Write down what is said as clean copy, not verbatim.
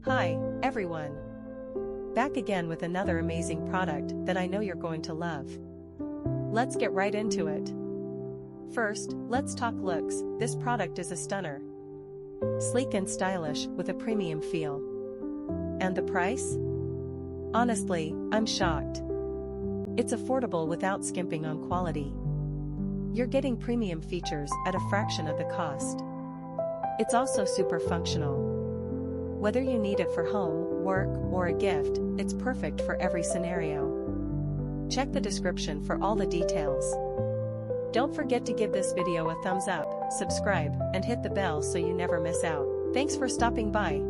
Hi, everyone. Back again with another amazing product that I know you're going to love. Let's get right into it. First, let's talk looks. This product is a stunner. Sleek and stylish with a premium feel. And the price? Honestly, I'm shocked. It's affordable without skimping on quality. You're getting premium features at a fraction of the cost. It's also super functional. Whether you need it for home, work, or a gift, it's perfect for every scenario. Check the description for all the details. Don't forget to give this video a thumbs up, subscribe, and hit the bell so you never miss out. Thanks for stopping by.